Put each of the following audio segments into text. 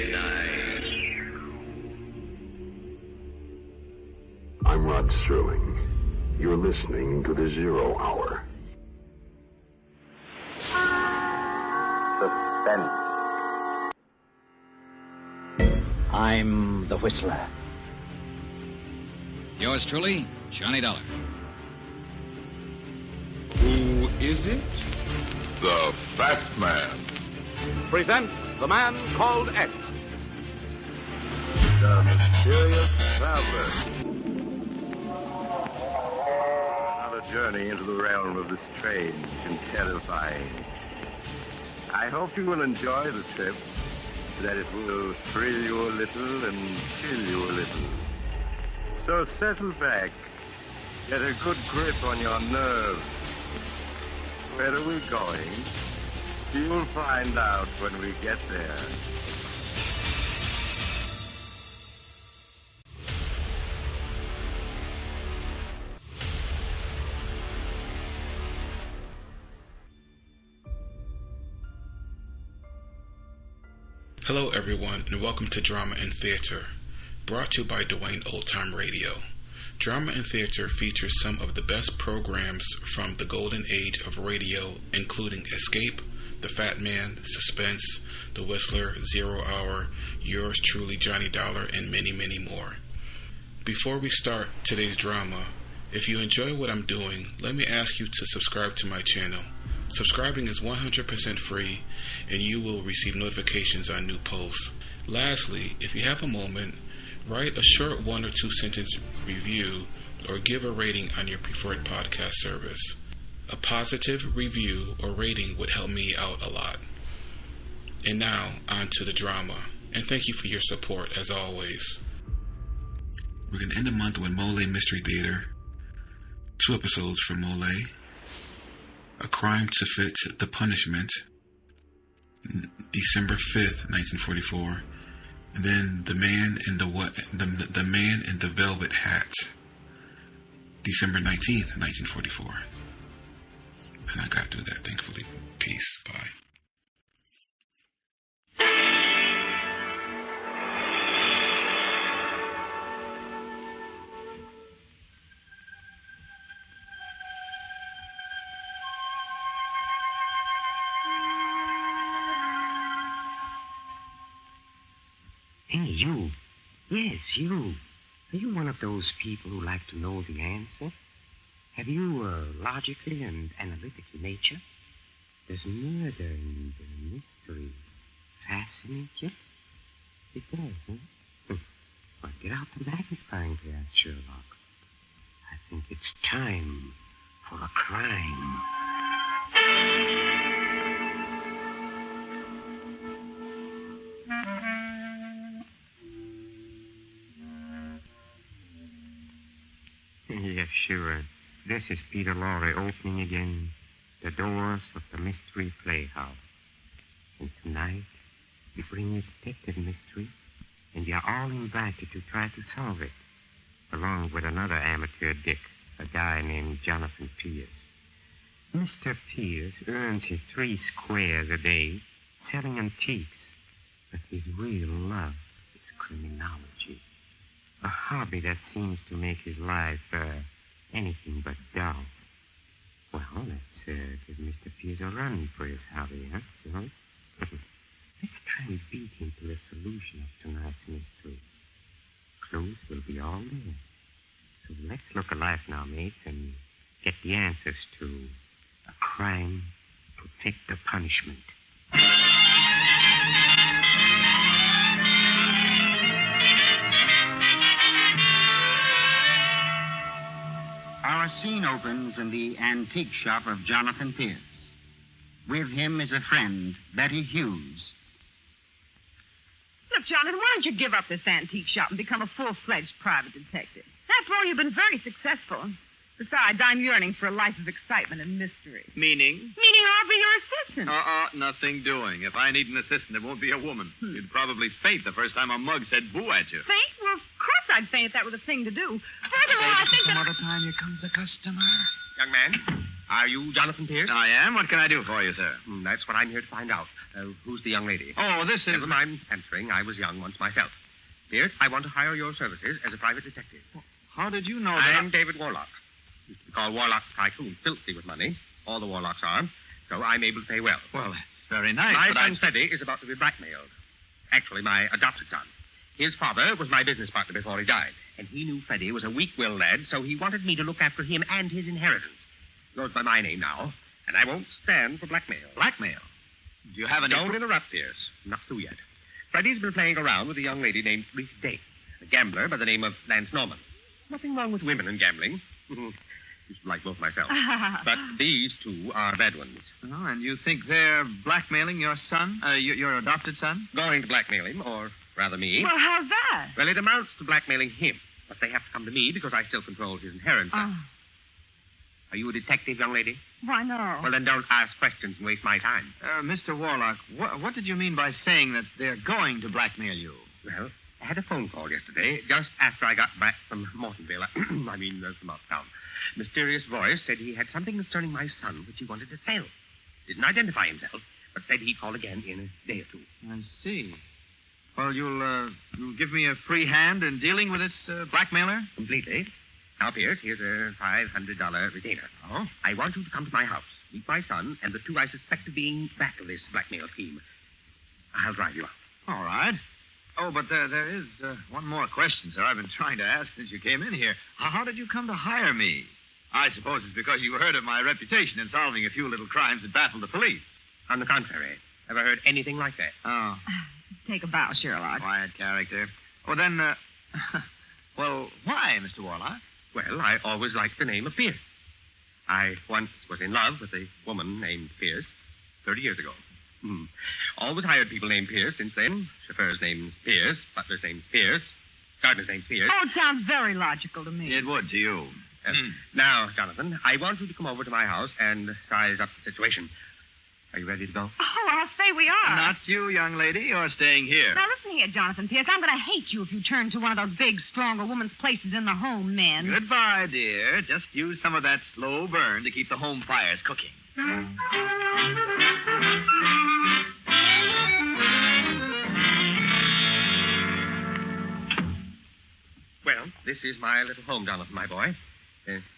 Nice. I'm Rod Sterling. You're listening to the Zero Hour. Suspense. I'm the Whistler. Yours truly, Johnny Dollar. Who is it? The Fat Man. Presents The Man Called X. The Mysterious Traveler. Another journey into the realm of the strange and terrifying. I hope you will enjoy the trip, that it will thrill you a little and chill you a little. So settle back, get a good grip on your nerves. Where are we going? You'll find out when we get there. Hello everyone, and welcome to Drama and Theater, brought to you by Duane Old Time Radio. Drama and Theater features some of the best programs from the golden age of radio, including Escape, The Fat Man, Suspense, The Whistler, Zero Hour, Yours Truly Johnny Dollar, and many, many more. Before we start today's drama, if you enjoy what I'm doing, let me ask you to subscribe to my channel. Subscribing is 100% free, and you will receive notifications on new posts. Lastly, if you have a moment, write a short 1 or 2 sentence review or give a rating on your preferred podcast service. A positive review or rating would help me out a lot. And now, on to the drama. And thank you for your support, as always. We're going to end the month with Molle Mystery Theater. 2 episodes from Molle. A Crime to Fit the Punishment, December 5th, 1944. And then The Man in the Man in the Velvet Hat, December 19th, 1944. And I got through that, thankfully. Peace. Bye. Hey, you. Yes, you. Are you one of those people who like to know the answer? Have you a logically and analytical nature? Does murder and mystery fascinate you? It does, huh? Well, get out the magnifying glass, Sherlock. I think it's time for a crime. Yes, sure. This is Peter Lorre opening again the doors of the Mystery Playhouse. And tonight, we bring you detective mystery, and you're all invited to try to solve it, along with another amateur dick, a guy named Jonathan Pierce. Mr. Pierce earns his 3 squares a day selling antiques, but his real love is criminology. A hobby that seems to make his life anything but dull. Well, let's give Mr. Pierce a run for his hobby, huh, John? Let's try and beat him to the solution of tonight's mystery. Clues will be all there. So let's look alive now, mates, and get the answers to a crime to fit the punishment. Our scene opens in the antique shop of Jonathan Pierce. With him is a friend, Betty Hughes. Look, Jonathan, why don't you give up this antique shop and become a full-fledged private detective? After all, you've been very successful. Besides, I'm yearning for a life of excitement and mystery. Meaning? Meaning I'll be your assistant. Nothing doing. If I need an assistant, it won't be a woman. You'd probably faint the first time a mug said boo at you. Faint? Well, of course I'd faint if that were the thing to do. Furthermore, I think some other time here comes a customer. Young man, Are you Jonathan Pierce? I am. What can I do for you, sir? That's what I'm here to find out. Who's the young lady? Oh, this is... Never mind answering. I was young once myself. Pierce, I want to hire your services as a private detective. How did you know I'm that? David Warlock. Used to be called Warlock Tycoon, filthy with money. All the Warlocks are. So I'm able to pay well. Well, that's very nice. My but son, Freddie, is about to be blackmailed. Actually, my adopted son. His father was my business partner before he died. And he knew Freddie was a weak-willed lad, so he wanted me to look after him and his inheritance. Goes by my name now, and I won't stand for blackmail. Blackmail? Do you have any... Don't interrupt, Pierce. Not through yet. Freddie's been playing around with a young lady named Reese Day, a gambler by the name of Lance Norman. Nothing wrong with women in gambling. Used to like both myself. But these two are bad ones. Oh, and you think they're blackmailing your son? Your adopted son? Going to blackmail him, or rather me. Well, how's that? Well, it amounts to blackmailing him. But they have to come to me because I still control his inheritance. Are you a detective, young lady? Why, no. Well, then don't ask questions and waste my time. Mr. Warlock, what did you mean by saying that they're going to blackmail you? Well, I had a phone call yesterday, just after I got back from Mortonville. From uptown. Mysterious voice said he had something concerning my son which he wanted to sell. Didn't identify himself, but said he'd call again in a day or two. I see. Well, you'll give me a free hand in dealing with this blackmailer? Completely. Now, Pierce, here's a $500 retainer. Oh? I want you to come to my house, meet my son, and the two I suspect of being back of this blackmail scheme. I'll drive you out. All right. Oh, but there is one more question, sir. I've been trying to ask since you came in here. How did you come to hire me? I suppose it's because you heard of my reputation in solving a few little crimes that baffled the police. On the contrary. Never heard anything like that. Oh. Take a bow, Sherlock. Quiet character. Oh, then, well, why, Mr. Warlock? Well, I always liked the name of Pierce. I once was in love with a woman named Pierce 30 years ago. Always hired people named Pierce since then. Chauffeur's name's Pierce, butler's name's Pierce, gardener's name's Pierce. Oh, it sounds very logical to me. It would to you. Now, Jonathan, I want you to come over to my house and size up the situation. Are you ready to go? Oh, I'll say we are. Not you, young lady. You're staying here. Now, listen here, Jonathan Pierce. I'm going to hate you if you turn to one of those big, stronger woman's places in the home, men. Goodbye, dear. Just use some of that slow burn to keep the home fires cooking. Well, this is my little home, Jonathan, my boy.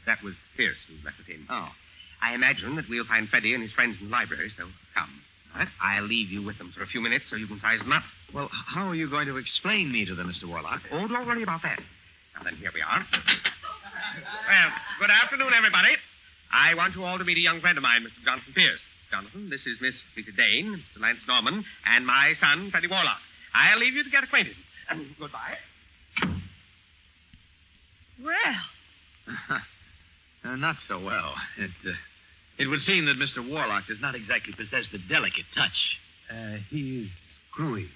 That was Pierce who left it in. Oh. I imagine that we'll find Freddie and his friends in the library, so come. Right? I'll leave you with them for a few minutes so you can size them up. Well, how are you going to explain me to them, Mr. Warlock? Oh, don't worry about that. Now then, here we are. Well, good afternoon, everybody. I want you all to meet a young friend of mine, Mr. Jonathan Pierce. Jonathan, this is Miss Rita Dane, Mr. Lance Norman, and my son, Freddie Warlock. I'll leave you to get acquainted. Goodbye. Well. Not so well. It would seem that Mr. Warlock does not exactly possess the delicate touch. He is screwy.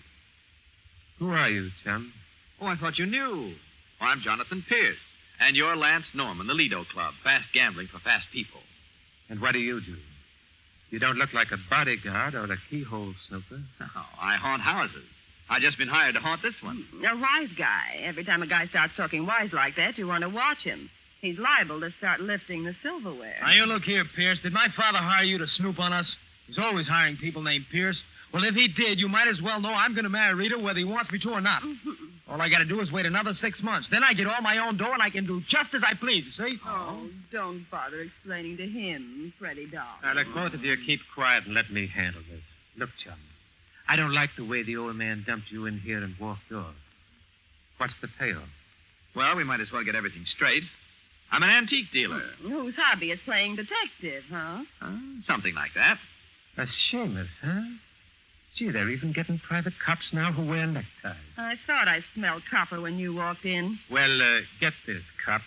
Who are you, chum? Oh, I thought you knew. Well, I'm Jonathan Pierce. And you're Lance Norman, the Lido Club. Fast gambling for fast people. And what do? You don't look like a bodyguard or a keyhole snooper. Oh, I haunt houses. I've just been hired to haunt this one. A wise guy. Every time a guy starts talking wise like that, you want to watch him. He's liable to start lifting the silverware. Now, you look here, Pierce. Did my father hire you to snoop on us? He's always hiring people named Pierce. Well, if he did, you might as well know I'm going to marry Rita whether he wants me to or not. All I got to do is wait another 6 months. Then I get all my own dough and I can do just as I please, you see? Oh, don't bother explaining to him, Freddie Doll. Now, look, both of you keep quiet and let me handle this. Look, chum, I don't like the way the old man dumped you in here and walked off. What's the payoff? Well, we might as well get everything straight. I'm an antique dealer. Whose hobby is playing detective, huh? Something like that. A Seamus, huh? Gee, they're even getting private cops now who wear neckties. I thought I smelled copper when you walked in. Well, get this, cop.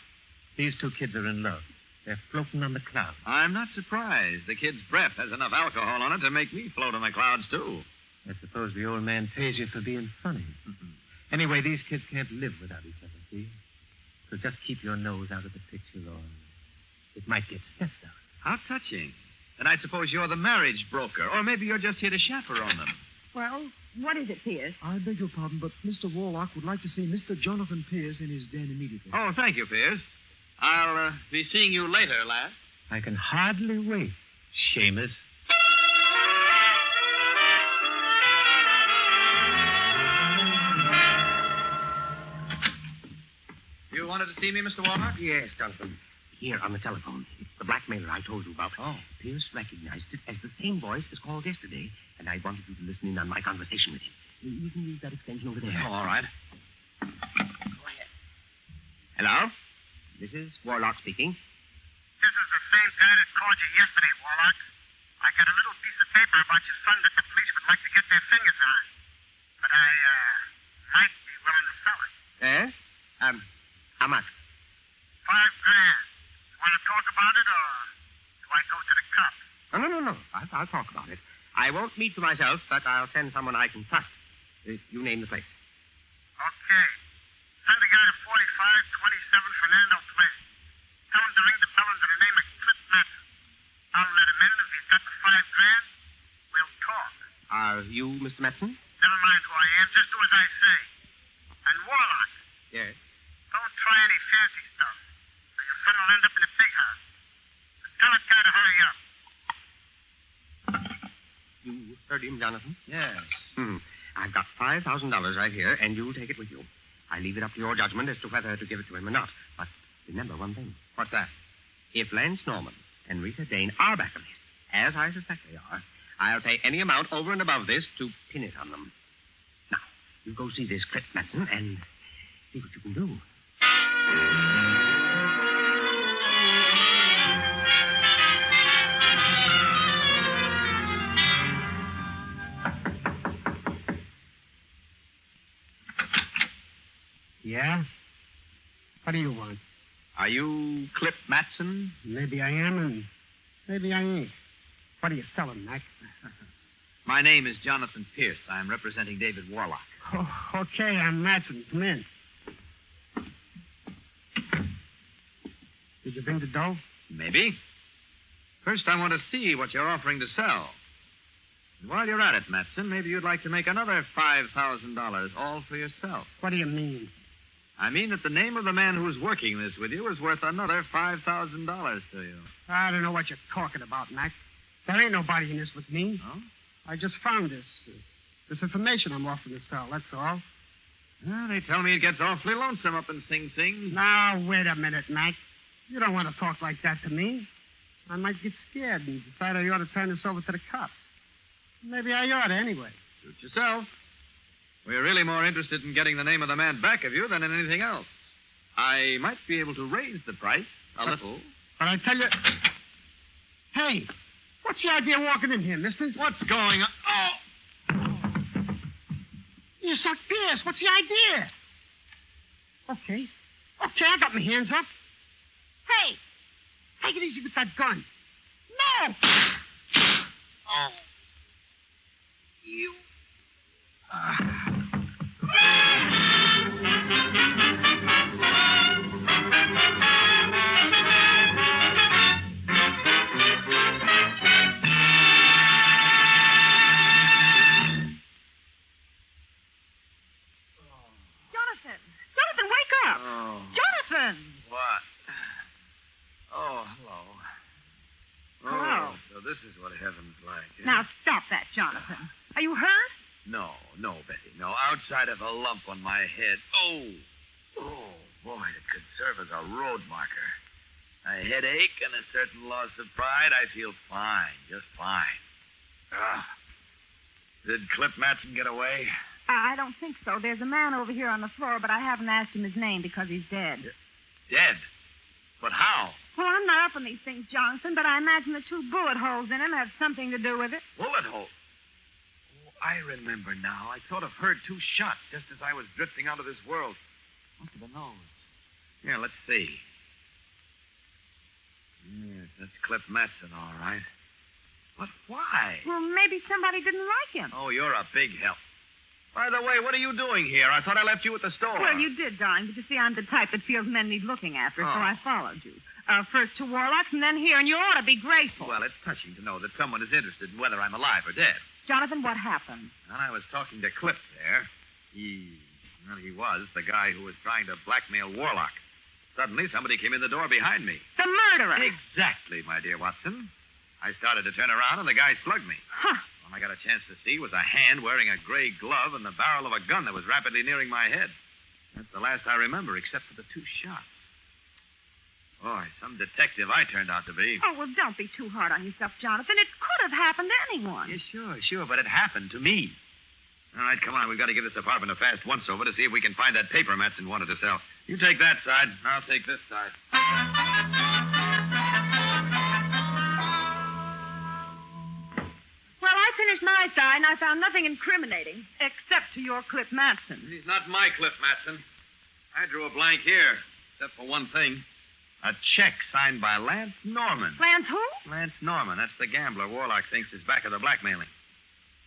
These two kids are in love. They're floating on the clouds. I'm not surprised. The kid's breath has enough alcohol on it to make me float on the clouds, too. I suppose the old man pays you for being funny. Anyway, these kids can't live without each other, see? So just keep your nose out of the picture, or it might get sniffed out. How touching. And I suppose you're the marriage broker, or maybe you're just here to chaperone them. Well, what is it, Pierce? I beg your pardon, but Mr. Warlock would like to see Mr. Jonathan Pierce in his den immediately. Oh, thank you, Pierce. I'll be seeing you later, lad. I can hardly wait. Shamus. You wanted to see me, Mr. Warlock? Yes, Jonathan. Here on the telephone. It's the blackmailer I told you about. Oh. Pierce recognized it as the same voice as called yesterday, and I wanted you to listen in on my conversation with him. You can use that extension over there. Oh, all right. Go ahead. Hello? This is Warlock speaking. This is the same guy that called you yesterday, Warlock. I got a little piece of paper about your son that the police would like to get their fingers on. But I, might be willing to sell it. Eh? How much? $5,000. You want to talk about it, or do I go to the cops? No. I'll talk about it. I won't meet for myself, but I'll send someone I can trust. You name the place. Okay. Send a guy to 4527 Fernando Place. Tell him to ring the bell under the name of Clip Matson. I'll let him in. If he's got the $5,000, we'll talk. Are you Mr. Matson? Never mind who I am. Just do as I say. And Warlock, Yes. don't try any fancy stuff, or your son will end up in a big house. Tell that guy to hurry up. You heard him, Jonathan? Yes. I've got $5,000 right here, and you'll take it with you. I leave it up to your judgment as to whether to give it to him or not. But remember one thing. What's that? If Lance Norman and Rita Dane are back of this, as I suspect they are, I'll pay any amount over and above this to pin it on them. Now, you go see this Clip Matson and see what you can do. Yeah? What do you want? Are you Clip Matson? Maybe I am, and maybe I ain't. What are you selling, Mac? My name is Jonathan Pierce. I'm representing David Warlock. Oh, okay, I'm Matson. Come in. Did you bring the dough? Maybe. First, I want to see what you're offering to sell. And while you're at it, Matson, maybe you'd like to make another $5,000, all for yourself. What do you mean? I mean that the name of the man who's working this with you is worth another $5,000 to you. I don't know what you're talking about, Mac. There ain't nobody in this with me. Oh? I just found this. This information I'm offering to sell, that's all. Well, they tell me it gets awfully lonesome up in Sing Sing. Now, wait a minute, Mac. You don't want to talk like that to me. I might get scared and decide I ought to turn this over to the cops. Maybe I ought to anyway. Suit yourself. We're really more interested in getting the name of the man back of you than in anything else. I might be able to raise the price a little. But I tell you... Hey, what's the idea of walking in here, mister? What's going on? Oh! You suck Pierce. What's the idea? Okay, I got my hands up. Hey, take it easy with that gun. No! Oh. You... Jonathan, wake up! Oh. Jonathan! What? Oh, hello. Hello. Oh, so this is what heaven's like. Eh? Now, stop that, Jonathan. Are you hurt? No, Betty. No, outside of a lump on my head. Oh, boy, it could serve as a road marker. A headache and a certain loss of pride. I feel fine, just fine. Did Clip Matson get away? I don't think so. There's a man over here on the floor, but I haven't asked him his name because he's dead. Dead? But how? Well, I'm not up on these things, Jonathan, but I imagine the 2 bullet holes in him have something to do with it. Bullet holes? Oh, I remember now. I sort of heard 2 shots just as I was drifting out of this world. Must have been those. Here, let's see. Yes, that's Clip Matson, all right. But why? Well, maybe somebody didn't like him. Oh, you're a big help. By the way, what are you doing here? I thought I left you at the store. Well, you did, darling, but you see, I'm the type that feels men need looking after, so I followed you. First to Warlock's and then here, and you ought to be grateful. Well, it's touching to know that someone is interested in whether I'm alive or dead. Jonathan, what happened? Well, I was talking to Clip there. He was the guy who was trying to blackmail Warlock. Suddenly, somebody came in the door behind me. The murderer. Exactly, my dear Watson. I started to turn around, and the guy slugged me. Huh. All I got a chance to see was a hand wearing a gray glove and the barrel of a gun that was rapidly nearing my head. That's the last I remember, except for the 2 shots. Boy, some detective I turned out to be. Oh, well, don't be too hard on yourself, Jonathan. It could have happened to anyone. Yeah, sure, but it happened to me. All right, come on. We've got to give this apartment a fast once-over to see if we can find that paper Matson wanted to sell. You take that side. I'll take this side. Well, I finished my side, and I found nothing incriminating, except to your Cliff Matson. He's not my Cliff Matson. I drew a blank here, except for one thing. A check signed by Lance Norman. Lance who? Lance Norman. That's the gambler Warlock thinks is back of the blackmailing.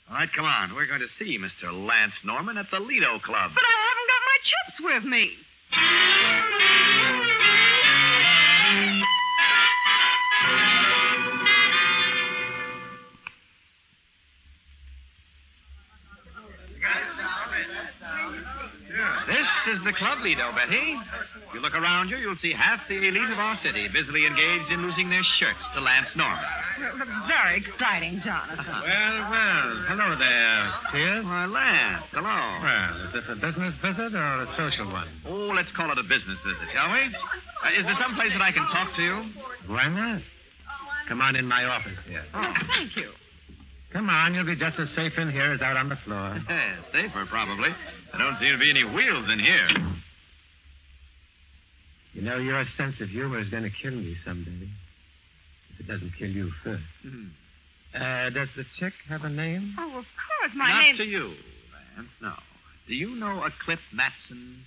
All right, come on. We're going to see Mr. Lance Norman at the Lido Club. But I haven't got my chips with me. This is the club, Lido, Betty. If you look around you, you'll see half the elite of our city busily engaged in losing their shirts to Lance Norman. Well, that's very exciting, Jonathan. Well. Hello there, Pierce. Why, Lance, hello. Well, is this a business visit or a social one? Oh, let's call it a business visit, shall we? Is there some place that I can talk to you? Why not? Come on in my office here. Oh, thank you. Come on, you'll be just as safe in here as out on the floor. Safer, probably. There don't seem to be any wheels in here. You know, your sense of humor is going to kill me someday. If it doesn't kill you first. Does the check have a name? Oh, of course, my Not name... to you, Lance, no. Do you know a Cliff Matson?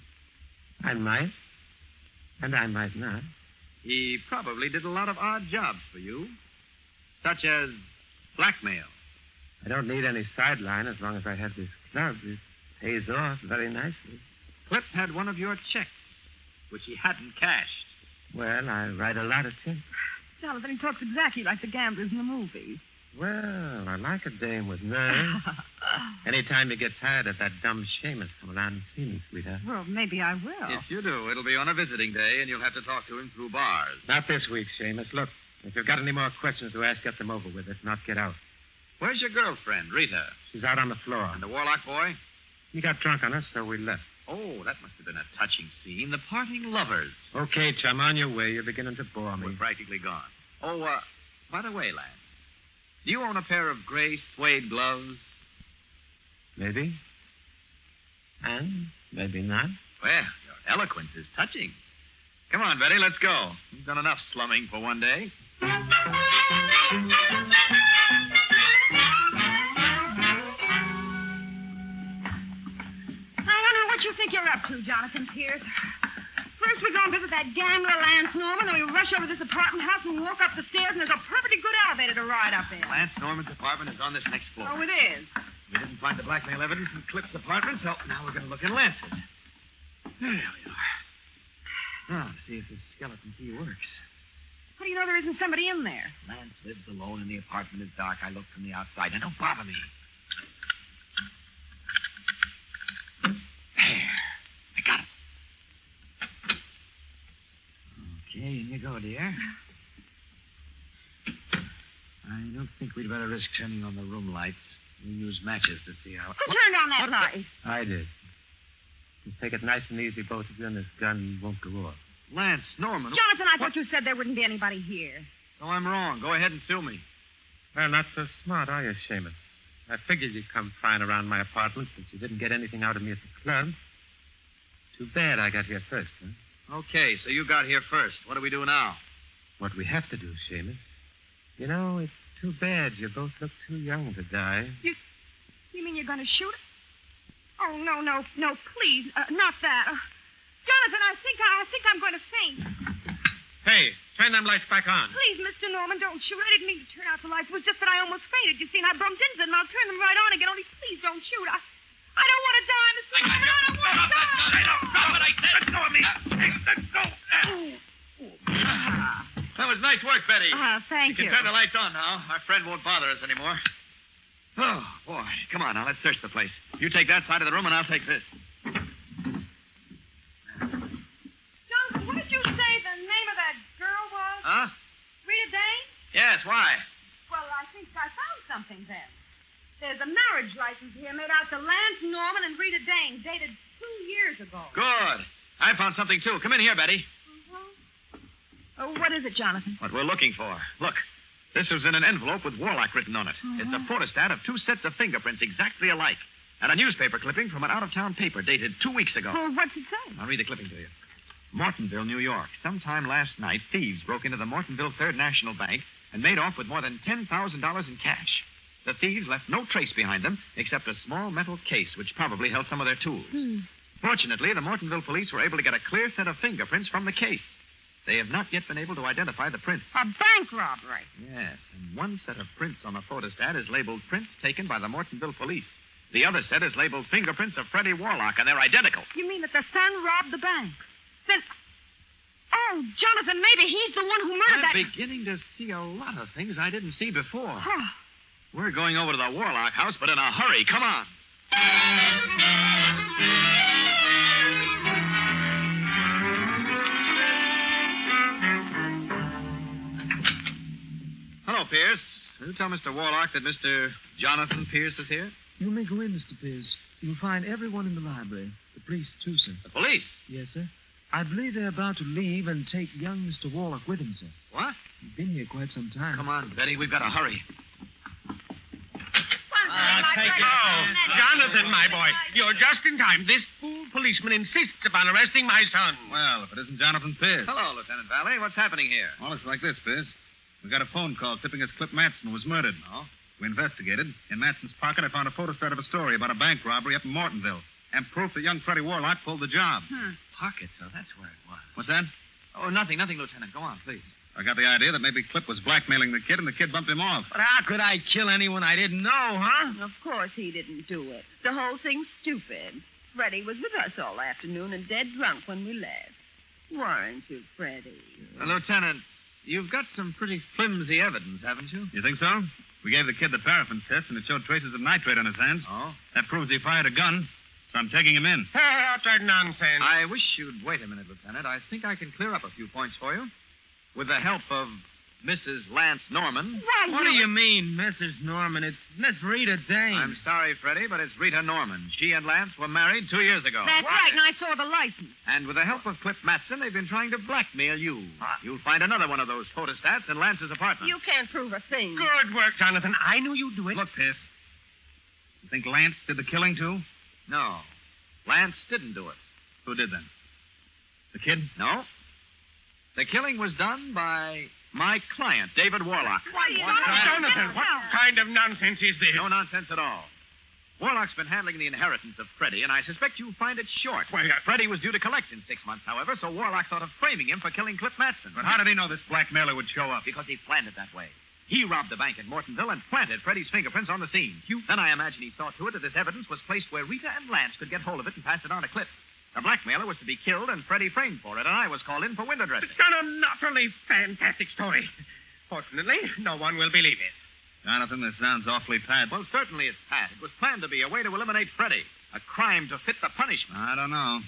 I might. And I might not. He probably did a lot of odd jobs for you. Such as blackmail. I don't need any sideline as long as I have this club. It pays off very nicely. Cliff had one of your checks, which he hadn't cashed. Well, I write a lot of checks. Jonathan, he talks exactly like the gamblers in the movies. Well, I like a dame with nerves. Anytime you get tired of that dumb Seamus, come around and see me, sweetheart. Well, maybe I will. If you do, it'll be on a visiting day, and you'll have to talk to him through bars. Not this week, Seamus. Look, if you've got any more questions to ask, get them over with. If not, get out. Where's your girlfriend, Rita? She's out on the floor. And the Warlock boy? He got drunk on us, so we left. Oh, that must have been a touching scene. The parting lovers. Okay, chum, on your way. You're beginning to bore me. We're practically gone. Oh, by the way, Lance, do you own a pair of gray suede gloves? Maybe. And maybe not. Well, your eloquence is touching. Come on, Betty, let's go. You've done enough slumming for one day. What you think you're up to, Jonathan Pierce? First, we go and visit that gambler, Lance Norman, then we rush over to this apartment house and walk up the stairs, and there's a perfectly good elevator to ride up in. Lance Norman's apartment is on this next floor. Oh, it is? We didn't find the blackmail evidence in Cliff's apartment, so now we're going to look in Lance's. There we are. Now, to see if this skeleton key works. How do you know there isn't somebody in there? Lance lives alone, and the apartment is dark. I looked from the outside. Now, don't bother me. I got it. Okay, in you go, dear. I don't think we'd better risk turning on the room lights. We'll use matches to see how... Who turned on that light? I did. Just take it nice and easy, both of you, and this gun won't go off. Lance Norman... Jonathan, I thought you said there wouldn't be anybody here. No, I'm wrong. Go ahead and sue me. Well, not so smart, are you, Seamus? I figured you'd come prying around my apartment since you didn't get anything out of me at the club. Too bad I got here first, huh? Okay, so you got here first. What do we do now? What we have to do, Seamus. You know, it's too bad you both look too young to die. You mean you're going to shoot us? Oh, no, please, not that. Jonathan, I think I'm going to faint. Hey, turn them lights back on. Please, Mr. Norman, don't shoot. I didn't mean to turn out the lights. It was just that I almost fainted. You see, and I bumped into them, and I'll turn them right on again. Only please don't shoot. I don't want to die, Mr. Norman. I don't want to die. Stop it, I said. Let go of me. Let go. That was nice work, Betty. Thank you. You can turn the lights on now. Our friend won't bother us anymore. Oh, boy. Come on, now, let's search the place. You take that side of the room, and I'll take this. Jonathan, what did you Why? Well, I think I found something then. There's a marriage license here made out to Lance Norman and Rita Dane, dated 2 years ago. Good. I found something, too. Come in here, Betty. Oh, what is it, Jonathan? What we're looking for. Look, this was in an envelope with Warlock written on it. It's a photostat of 2 sets of fingerprints exactly alike. And a newspaper clipping from an out-of-town paper dated 2 weeks ago. Well, what's it say? I'll read the clipping to you. Mortonville, New York. Sometime last night, thieves broke into the Mortonville Third National Bank and made off with more than $10,000 in cash. The thieves left no trace behind them except a small metal case which probably held some of their tools. Fortunately, the Mortonville police were able to get a clear set of fingerprints from the case. They have not yet been able to identify the prints. A bank robbery. Yes, and one set of prints on the photostat is labeled prints taken by the Mortonville police. The other set is labeled fingerprints of Freddie Warlock, and they're identical. You mean that the son robbed the bank? Then... Oh, Jonathan, maybe he's the one who murdered that... I'm beginning to see a lot of things I didn't see before. We're going over to the Warlock house, but in a hurry. Come on. Hello, Pierce. Will you tell Mr. Warlock that Mr. Jonathan Pierce is here? You may go in, Mr. Pierce. You'll find everyone in the library. The police, too, sir. The police? Yes, sir. I believe they're about to leave and take young Mr. Warlock with him, sir. What? He's been here quite some time. Come on, Betty. We've got to hurry. Take it. Oh, Jonathan, my boy, you're just in time. This fool policeman insists upon arresting my son. Well, if it isn't Jonathan Pierce. Hello, Lieutenant Valley. What's happening here? Well, it's like this, Pierce. We got a phone call tipping us Clip Matson was murdered. Oh? We investigated. In Matson's pocket, I found a photostat of a story about a bank robbery up in Mortonville. And proof that young Freddie Warlock pulled the job. Pocket, so that's where it was. What's that? Oh, nothing, Lieutenant. Go on, please. I got the idea that maybe Clip was blackmailing the kid and the kid bumped him off. But how could I kill anyone I didn't know, huh? Of course he didn't do it. The whole thing's stupid. Freddie was with us all afternoon and dead drunk when we left. Weren't you, Freddie? Lieutenant, you've got some pretty flimsy evidence, haven't you? You think so? We gave the kid the paraffin test, and it showed traces of nitrate on his hands. Oh? That proves he fired a gun, so I'm taking him in. Utter nonsense. I wish you'd wait a minute, Lieutenant. I think I can clear up a few points for you. With the help of Mrs. Lance Norman. What do you mean, Mrs. Norman? It's Miss Rita Dane. I'm sorry, Freddie, but it's Rita Norman. She and Lance were married 2 years ago. That's right, and I saw the license. And with the help of Cliff Matson, they've been trying to blackmail you. You'll find another one of those photostats in Lance's apartment. You can't prove a thing. Good work, Jonathan. I knew you'd do it. Look, Pierce. You think Lance did the killing, too? No. Lance didn't do it. Who did then? The kid? No. The killing was done by my client, David Warlock. Jonathan, what kind of nonsense is this? No nonsense at all. Warlock's been handling the inheritance of Freddie, and I suspect you'll find it short. Well, Freddie was due to collect in 6 months, however, so Warlock thought of framing him for killing Cliff Matson. But how did he know this blackmailer would show up? Because he planned it that way. He robbed the bank at Mortonville and planted Freddie's fingerprints on the scene. Then I imagine he saw to it that this evidence was placed where Rita and Lance could get hold of it and pass it on to Cliff. The blackmailer was to be killed and Freddie framed for it, and I was called in for window dressing. It's an utterly fantastic story. Fortunately, no one will believe it. Jonathan, this sounds awfully pat. Well, certainly it's pat. It was planned to be a way to eliminate Freddie. A crime to fit the punishment. I don't know.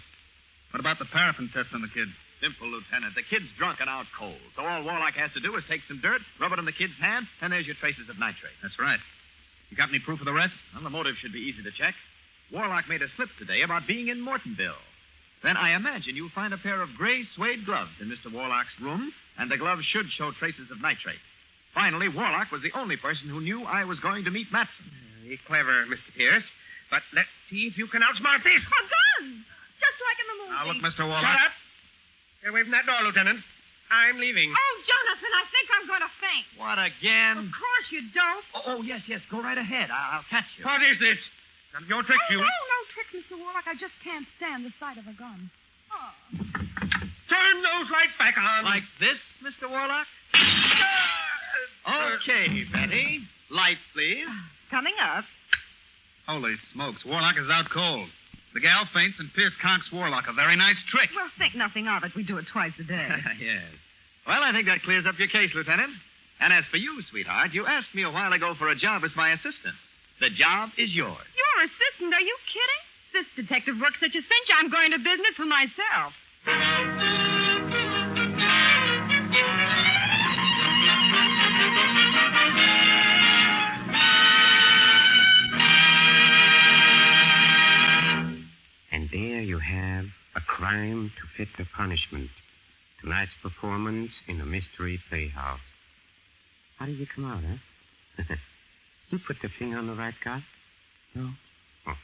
What about the paraffin test on the kid? Simple, Lieutenant. The kid's drunk and out cold. So all Warlock has to do is take some dirt, rub it on the kid's hand, and there's your traces of nitrate. That's right. You got any proof of the rest? Well, the motive should be easy to check. Warlock made a slip today about being in Mortonville. Then I imagine you'll find a pair of gray suede gloves in Mr. Warlock's room, and the gloves should show traces of nitrate. Finally, Warlock was the only person who knew I was going to meet Matson. Very clever, Mr. Pierce. But let's see if you can outsmart this. A gun! Just like in the movie. Now, look, Mr. Warlock. Shut up. Get away from that door, Lieutenant. I'm leaving. Oh, Jonathan, I think I'm going to faint. What, again? Of course you don't. Oh, yes. Go right ahead. I'll catch you. What is this? None of your tricks, you. No tricks, Mr. Warlock. I just can't stand the sight of a gun. Oh. Turn those lights back on. Like this, Mr. Warlock? Okay, Betty. Lights, please. Coming up. Holy smokes. Warlock is out cold. The gal faints and Pierce conks Warlock. A very nice trick. Well, think nothing of it. We do it twice a day. Yes. Well, I think that clears up your case, Lieutenant. And as for you, sweetheart, you asked me a while ago for a job as my assistant. The job is yours. Your assistant? Are you kidding? This detective works such a cinch, I'm going to business for myself. you have A Crime to Fit the Punishment. Tonight's performance in the Mystery Playhouse. How did you come out, huh? You put the finger on the right guy? No? Oh,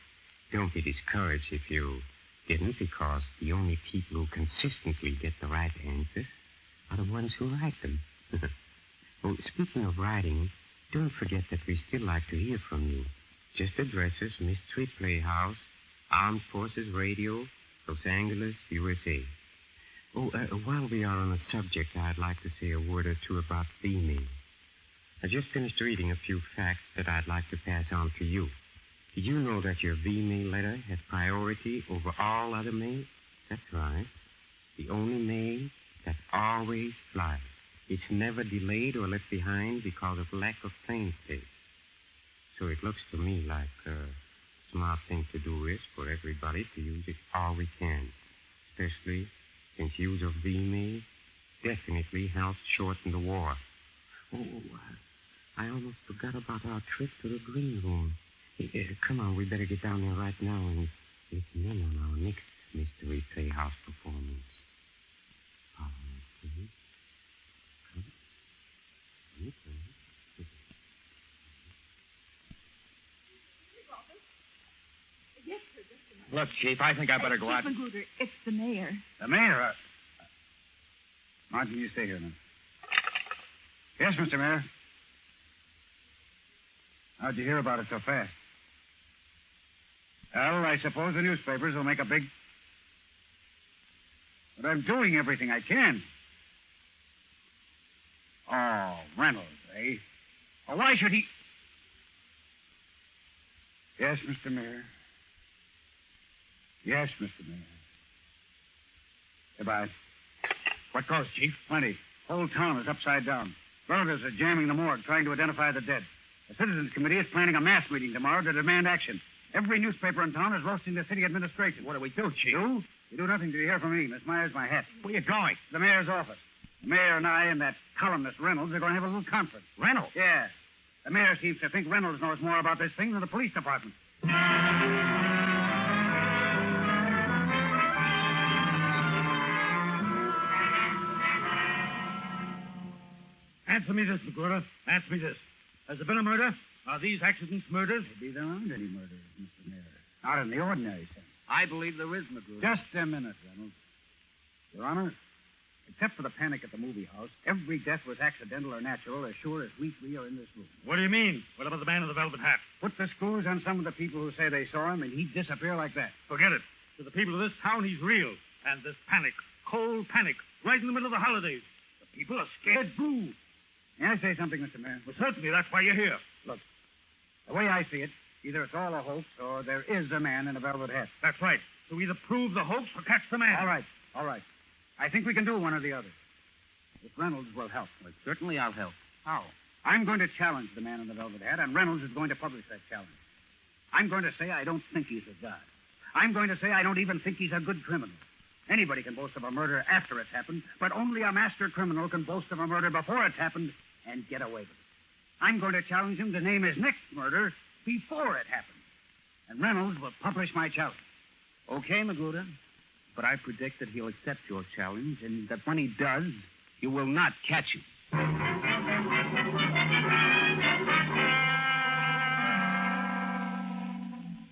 don't be discouraged if you didn't, because the only people who consistently get the right answers are the ones who write them. Oh, speaking of writing, don't forget that we still like to hear from you. Just address us, Mystery Playhouse, Armed Forces Radio, Los Angeles, USA. Oh, while we are on the subject, I'd like to say a word or two about B-mail. I just finished reading a few facts that I'd like to pass on to you. Did you know that your V-mail letter has priority over all other mail? That's right. The only mail that always flies. It's never delayed or left behind because of lack of plane space. So it looks to me like a smart thing to do is for everybody to use it all we can, especially since use of V-mail definitely helps shorten the war. Oh, I almost forgot about our trip to the green room. Come on, we better get down there right now and listen in on our next Mystery Playhouse performance. All right, please. Come. Yes, sir, just a minute. Look, Chief, I think I better go out. Chief Magruder, it's the mayor. The mayor? Martin, you stay here, then. Yes, Mr. Mayor. How'd you hear about it so fast? Well, I suppose the newspapers will make a big... But I'm doing everything I can. Oh, Reynolds, eh? Well, why should he... Yes, Mr. Mayor. Yes, Mr. Mayor. Goodbye. What goes, Chief? Plenty. Whole town is upside down. Relatives are jamming the morgue, trying to identify the dead. The Citizens Committee is planning a mass meeting tomorrow to demand action. Every newspaper in town is roasting the city administration. What do we do, Chief? Do? You do nothing till you hear from me. Miss Myers, my hat. Where you going? The mayor's office. The mayor and I and that columnist Reynolds are going to have a little conference. Reynolds? Yeah. The mayor seems to think Reynolds knows more about this thing than the police department. Answer me this, Magruder. Answer me this. Has there been a murder? Are these accidents murders? Maybe there aren't any murders, Mr. Mayor. Not in the ordinary sense. I believe there is, Magruder. Just a minute, Reynolds. Your Honor, except for the panic at the movie house, every death was accidental or natural, as sure as we three are in this room. What do you mean? What about the man in the velvet hat? Put the screws on some of the people who say they saw him, and he'd disappear like that. Forget it. To the people of this town, he's real. And this panic, cold panic, right in the middle of the holidays. The people are scared blue. May I say something, Mr. Mayor? Well, certainly. That's why you're here. Look, the way I see it, either it's all a hoax or there is a man in a velvet hat. That's right. So either prove the hoax or catch the man. All right. I think we can do one or the other. If Reynolds will help. Well, certainly I'll help. How? I'm going to challenge the man in the velvet hat, and Reynolds is going to publish that challenge. I'm going to say I don't think he's a god. I'm going to say I don't even think he's a good criminal. Anybody can boast of a murder after it's happened, but only a master criminal can boast of a murder before it's happened and get away with it. I'm going to challenge him to name his next murder before it happened. And Reynolds will publish my challenge. Okay, Magruder. But I predict that he'll accept your challenge, and that when he does, you will not catch him.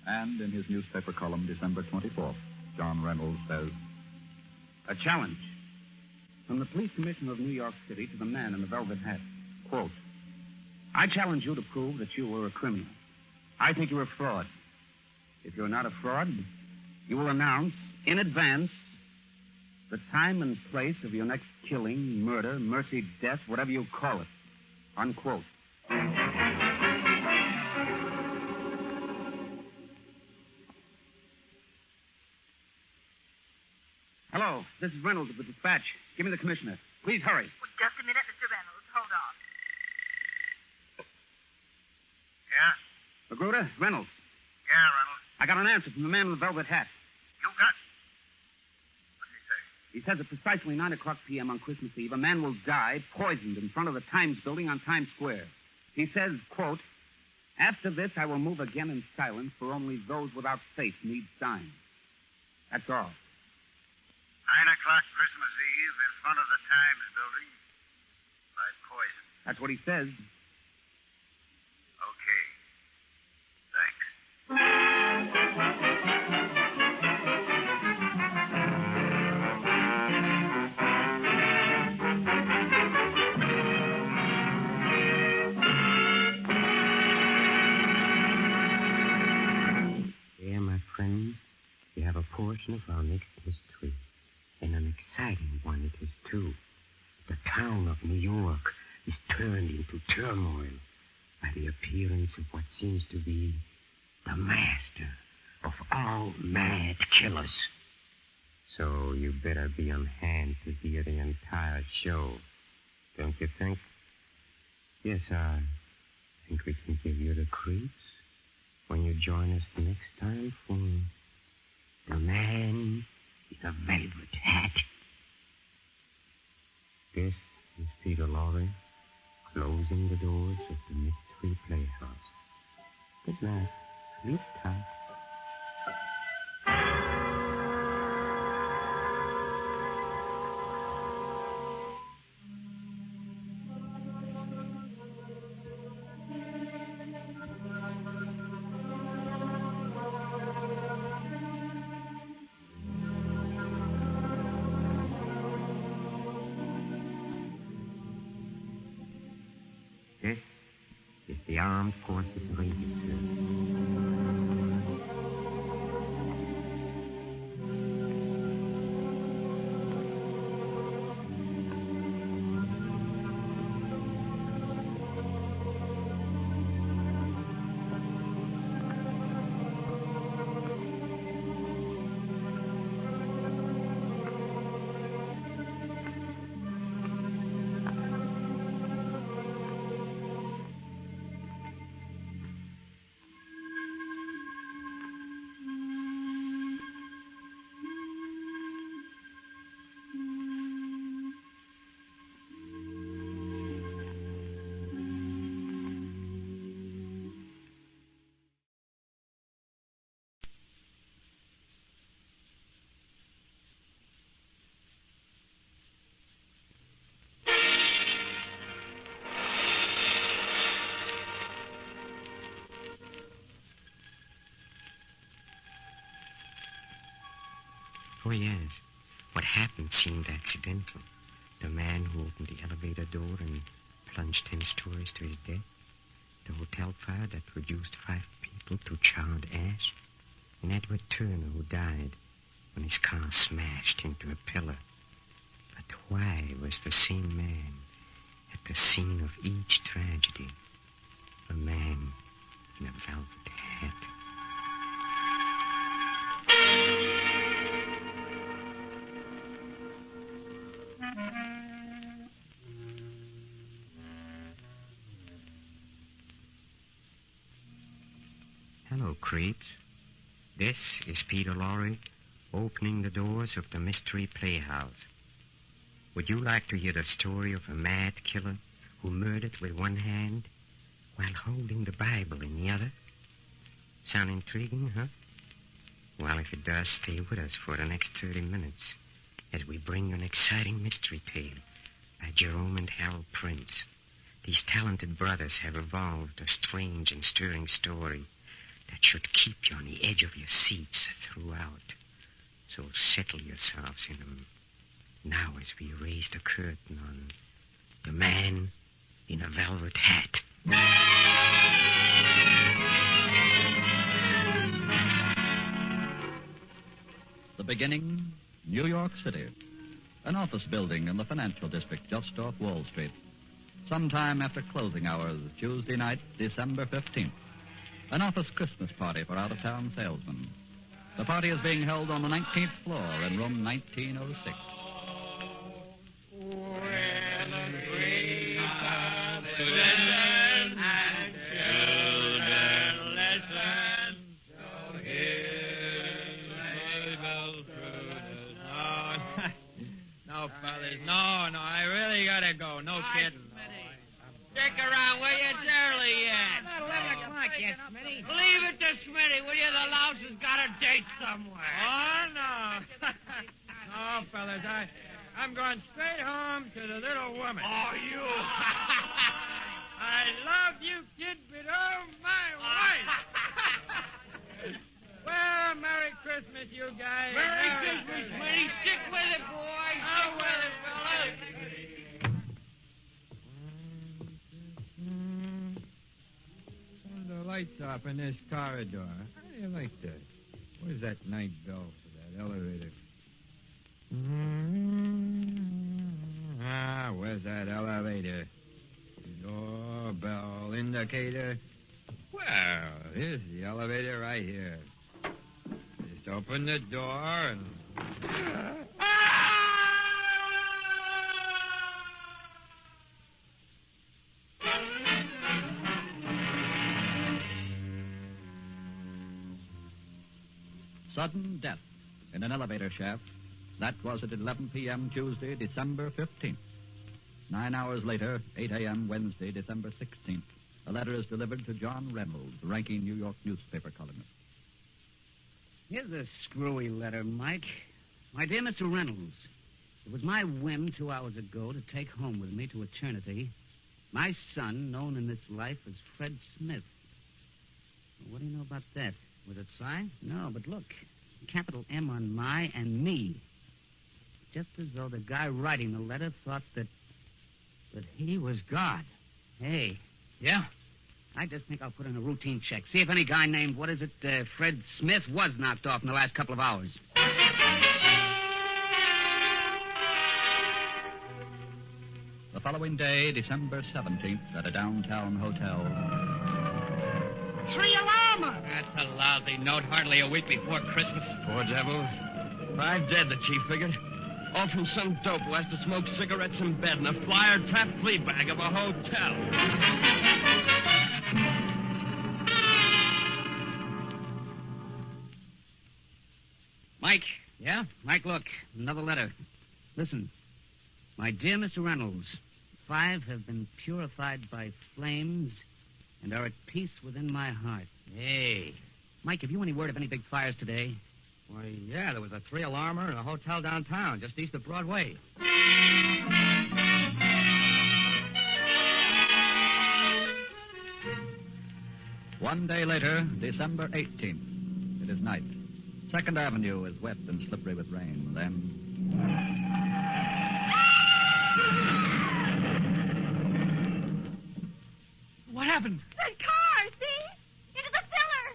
And in his newspaper column, December 24th, John Reynolds says, a challenge from the police commissioner of New York City to the man in the velvet hat. Quote, I challenge you to prove that you were a criminal. I think you're a fraud. If you're not a fraud, you will announce in advance the time and place of your next killing, murder, mercy, death, whatever you call it. Unquote. Hello, this is Reynolds of the Dispatch. Give me the commissioner. Please hurry. Well, just a minute, Mr. Reynolds. Hold on. Yeah? Magruder, Reynolds. Yeah, Reynolds. I got an answer from the man in the velvet hat. You got? What's he say? He says at precisely 9 o'clock p.m. on Christmas Eve, a man will die poisoned in front of the Times building on Times Square. He says, quote, after this, I will move again in silence, for only those without faith need signs. That's all. 9 o'clock Christmas Eve in front of the Times building by poison. That's what he says. Okay. Thanks. There, my friends, we have a portion of our next mystery. And an exciting one it is, too. The town of New York is turned into turmoil by the appearance of what seems to be the master of all mad killers. So you better be on hand to hear the entire show, don't you think? Yes, I think we can give you the creeps when you join us the next time for The Man in a Velvet Hat. This is Peter Lorre, closing the doors of the Mystery Playhouse. Good night. Sleep tight. This is the Armed Forces Radio Service. Oh, yes. What happened seemed accidental. The man who opened the elevator door and plunged 10 stories to his death. The hotel fire that reduced 5 people to charred ash. And Edward Turner, who died when his car smashed into a pillar. But why was the same man at the scene of each tragedy? A man in a velvet hat. Hello, creeps. This is Peter Lorre, opening the doors of the Mystery Playhouse. Would you like to hear the story of a mad killer who murdered with one hand while holding the Bible in the other? Sound intriguing, huh? Well, if it does, stay with us for the next 30 minutes as we bring you an exciting mystery tale by Jerome and Harold Prince. These talented brothers have evolved a strange and stirring story that should keep you on the edge of your seats throughout. So settle yourselves in them now as we raise the curtain on The Man in a Velvet Hat. The beginning, New York City. An office building in the financial district just off Wall Street. Sometime after closing hours, Tuesday night, December 15th. An office Christmas party for out-of-town salesmen. The party is being held on the 19th floor in room 1906. No, fellas, no, I really gotta go. No kidding. Stick around, will you? It's early yet. Not 11 o'clock yet, Smitty. Leave it to Smitty, will you? The louse has got a date somewhere. Oh, no. fellas. I'm going straight home to the little woman. Oh, you. I love you, kid, but oh, my wife. Well, Merry Christmas, you guys. Merry Christmas, Smitty. Stick with it, boy. Stick with it, fellas. Turn the lights off in this corridor. How do you like that? Where's that night bell for that elevator? Where's that elevator? Doorbell indicator. Well, here's the elevator right here. Just open the door and... Sudden death in an elevator shaft. That was at 11 p.m. Tuesday, December 15th. 9 hours later, 8 a.m. Wednesday, December 16th, a letter is delivered to John Reynolds, the ranking New York newspaper columnist. Here's a screwy letter, Mike. My dear Mr. Reynolds, it was my whim 2 hours ago to take home with me to eternity my son, known in this life as Fred Smith. Well, what do you know about that? Was it signed? No, but look. Capital M on my and me. Just as though the guy writing the letter thought that he was God. Hey. Yeah? I just think I'll put in a routine check. See if any guy named, Fred Smith was knocked off in the last couple of hours. The following day, December 17th, at a downtown hotel. 3 alarmer! That's a lousy note, hardly a week before Christmas. Poor devil. 5 dead, the chief figured. All from some dope who has to smoke cigarettes in bed in a flyer-trapped flea bag of a hotel. Mike. Yeah? Mike, look. Another letter. Listen. My dear Mr. Reynolds, 5 have been purified by flames and are at peace within my heart. Hey. Mike, have you any word of any big fires today? Why, yeah, there was a 3 alarmer in a hotel downtown, just east of Broadway. One day later, December 18th. It is night. 2nd Avenue is wet and slippery with rain. Then... What happened? That car, see? Into the cellar.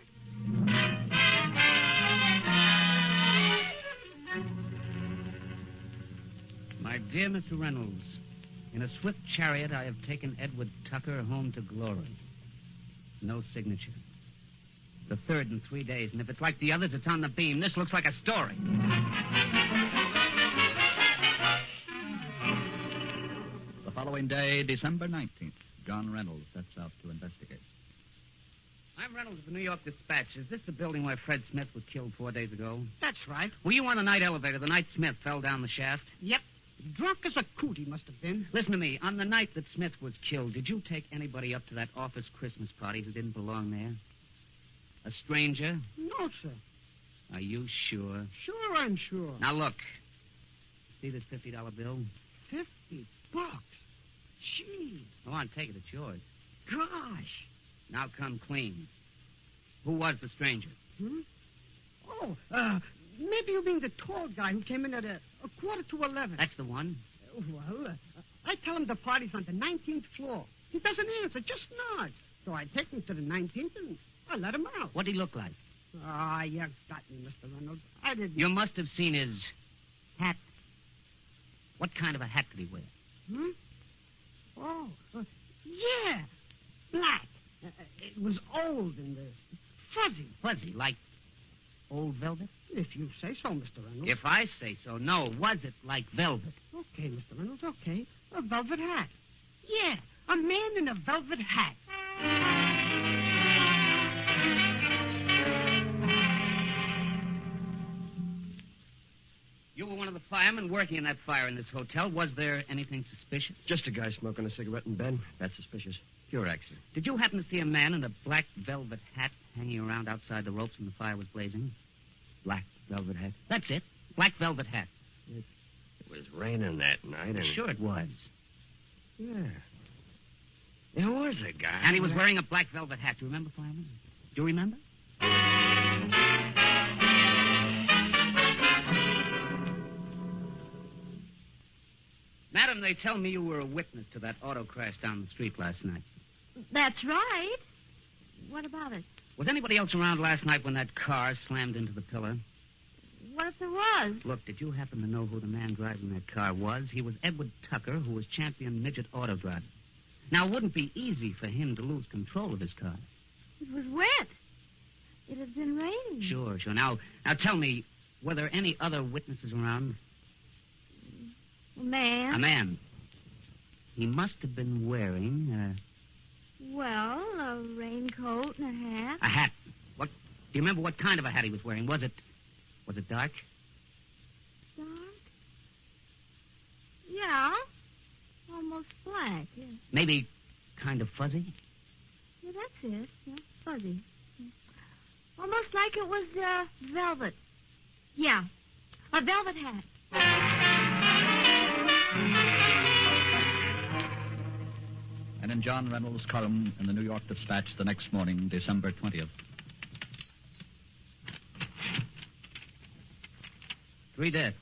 My dear Mr. Reynolds, in a swift chariot I have taken Edward Tucker home to glory. No signature. The 3rd in 3 days, and if it's like the others, it's on the beam. This looks like a story. The following day, December 19th, John Reynolds sets out to investigate. I'm Reynolds of the New York Dispatch. Is this the building where Fred Smith was killed 4 days ago? That's right. Were you on the night elevator the night Smith fell down the shaft? Yep. Drunk as a coot he must have been. Listen to me. On the night that Smith was killed, did you take anybody up to that office Christmas party who didn't belong there? A stranger? No, sir. Are you sure? Sure, I'm sure. Now, look. See this $50 bill? $50? Gee. Go on, take it. It's yours. Gosh. Now come clean. Who was the stranger? Oh, maybe you mean the tall guy who came in at a 11:15. That's the one. Well, I tell him the party's on the 19th floor. He doesn't answer, just nods. So I take him to the 19th and I let him out. What'd he look like? Ah, you got me, Mr. Reynolds. I didn't... You must have seen his hat. What kind of a hat did he wear? Oh, yeah. Black. It was old and fuzzy. Fuzzy, like old velvet? If you say so, Mr. Reynolds. If I say so, no. Was it like velvet? Okay, Mr. Reynolds, okay. A velvet hat. Yeah, a man in a velvet hat. You were one of the firemen working in that fire in this hotel. Was there anything suspicious? Just a guy smoking a cigarette in bed. That's suspicious. Pure accident. Did you happen to see a man in a black velvet hat hanging around outside the ropes when the fire was blazing? Black velvet hat? That's it. Black velvet hat. It was raining that night, and... Sure it was. Yeah. There was a guy. And he was wearing a black velvet hat. Do you remember, fireman? Do you remember? Madam, they tell me you were a witness to that auto crash down the street last night. That's right. What about it? Was anybody else around last night when that car slammed into the pillar? What if there was? Look, did you happen to know who the man driving that car was? He was Edward Tucker, who was champion midget auto driver. Now, it wouldn't be easy for him to lose control of his car. It was wet. It had been raining. Sure. Now tell me, were there any other witnesses around? A man? A man. He must have been wearing, Well, a raincoat and a hat. a hat. What? Do you remember what kind of a hat he was wearing? Was it dark? Dark? Yeah. Almost black, yeah. Maybe kind of fuzzy? Yeah, that's it. Yeah, fuzzy. Yeah. Almost like it was, velvet. Yeah, a velvet hat. And in John Reynolds' column in the New York Dispatch the next morning, December 20th. 3 deaths.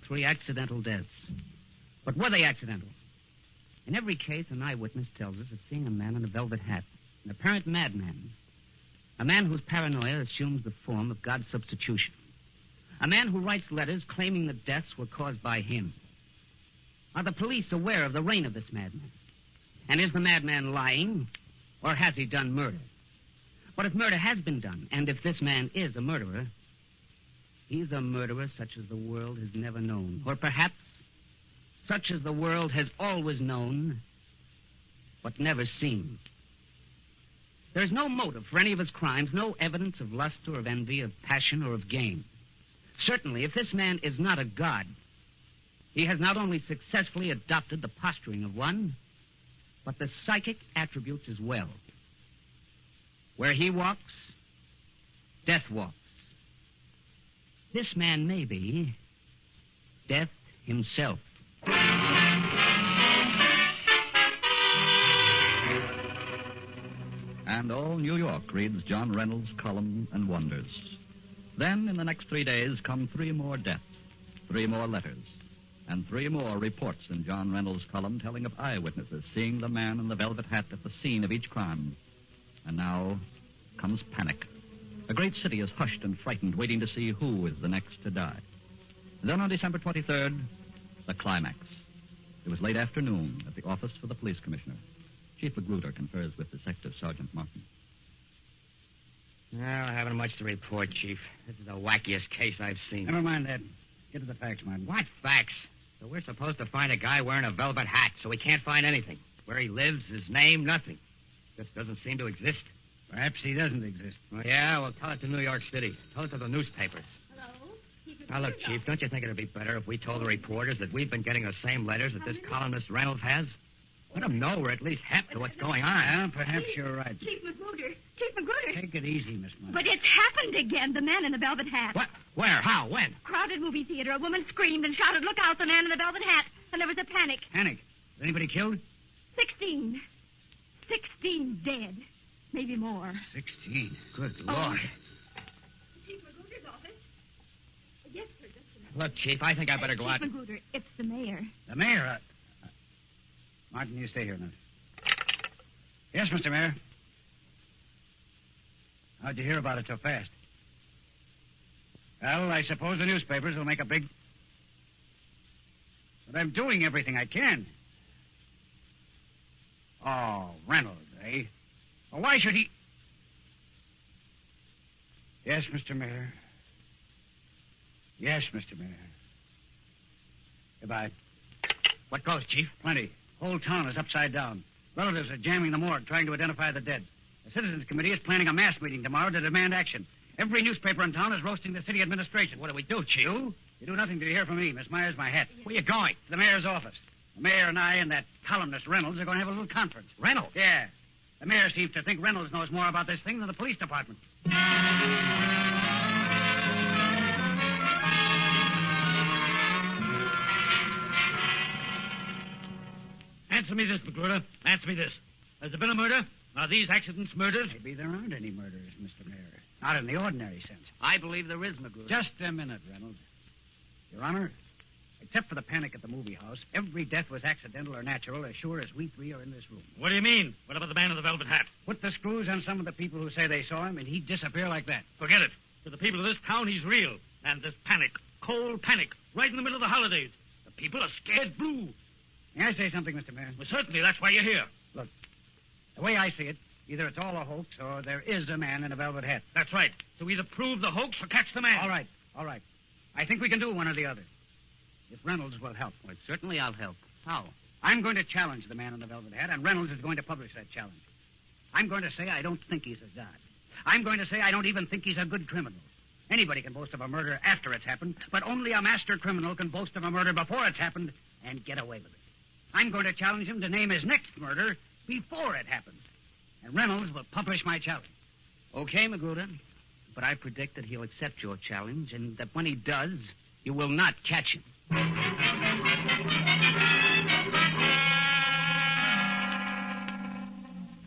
3 accidental deaths. But were they accidental? In every case, an eyewitness tells us of seeing a man in a velvet hat, an apparent madman. A man whose paranoia assumes the form of God's substitution. A man who writes letters claiming the deaths were caused by him. Are the police aware of the reign of this madman? And is the madman lying, or has he done murder? But if murder has been done, and if this man is a murderer, he's a murderer such as the world has never known. Or perhaps such as the world has always known, but never seen. There's no motive for any of his crimes, no evidence of lust or of envy, of passion or of gain. Certainly, if this man is not a god, he has not only successfully adopted the posturing of one, but the psychic attributes as well. Where he walks, death walks. This man may be death himself. And all New York reads John Reynolds' column and wonders. Then, in the next 3 days, come 3 more deaths, 3 more letters, and 3 more reports in John Reynolds' column telling of eyewitnesses seeing the man in the velvet hat at the scene of each crime. And now comes panic. The great city is hushed and frightened, waiting to see who is the next to die. Then on December 23rd, the climax. It was late afternoon at the office for the police commissioner. Chief Magruder confers with Detective Sergeant Martin. Well, I haven't much to report, Chief. This is the wackiest case I've seen. Never mind that. Get to the facts, Martin. What facts? So we're supposed to find a guy wearing a velvet hat, so we can't find anything. Where he lives, his name, nothing. Just doesn't seem to exist. Perhaps he doesn't exist. Well, yeah, well, tell it to New York City. Tell it to the newspapers. Now, look, Chief, don't you think it'd be better if we told the reporters that we've been getting the same letters that this columnist Reynolds has? Let them know we're at least hep to what's going on. Yeah, perhaps you're right. Chief Magruder. Chief Magruder. Take it easy, Miss Martin. But it's happened again. The man in the velvet hat. What? Where? How? When? Crowded movie theater. A woman screamed and shouted, "Look out, the man in the velvet hat." And there was a panic. Panic? Is anybody killed? 16. 16 dead. Maybe more. 16. Good Lord. Chief Magruder's office. Yes, sir. Just a minute. Look, Chief, I think I better go out. Chief Magruder, it's the mayor. The mayor? Martin, you stay here a minute. Yes, Mr. Mayor. How'd you hear about it so fast? Well, I suppose the newspapers will make a big... But I'm doing everything I can. Oh, Reynolds, eh? Well, why should he... Yes, Mr. Mayor. Yes, Mr. Mayor. Goodbye. What goes, Chief? Plenty. Whole town is upside down. Relatives are jamming the morgue, trying to identify the dead. The Citizens Committee is planning a mass meeting tomorrow to demand action. Every newspaper in town is roasting the city administration. What do we do, Chief? You do nothing till you hear from me. Miss Myers, my hat. Where you going? To the mayor's office. The mayor and I and that columnist Reynolds are going to have a little conference. Reynolds? Yeah. The mayor seems to think Reynolds knows more about this thing than the police department. me this, Magruder. Answer me this. Has there been a murder? Are these accidents murders? Maybe there aren't any murders, Mr. Mayor. Not in the ordinary sense. I believe there is, Magruder. Just a minute, Reynolds. Your Honor, except for the panic at the movie house, every death was accidental or natural as sure as we three are in this room. What do you mean? What about the man in the velvet hat? Put the screws on some of the people who say they saw him, and he'd disappear like that. Forget it. To the people of this town, he's real. And this panic, cold panic, right in the middle of the holidays. The people are scared blue. May I say something, Mr. Mayor? Well, certainly. That's why you're here. Look, the way I see it, either it's all a hoax or there is a man in a velvet hat. That's right. So either prove the hoax or catch the man. All right. I think we can do one or the other. If Reynolds will help. Well, certainly I'll help. How? I'm going to challenge the man in the velvet hat, and Reynolds is going to publish that challenge. I'm going to say I don't think he's a god. I'm going to say I don't even think he's a good criminal. Anybody can boast of a murder after it's happened, but only a master criminal can boast of a murder before it's happened and get away with it. I'm going to challenge him to name his next murder before it happens. And Reynolds will publish my challenge. Okay, Magruder. But I predict that he'll accept your challenge, and that when he does, you will not catch him.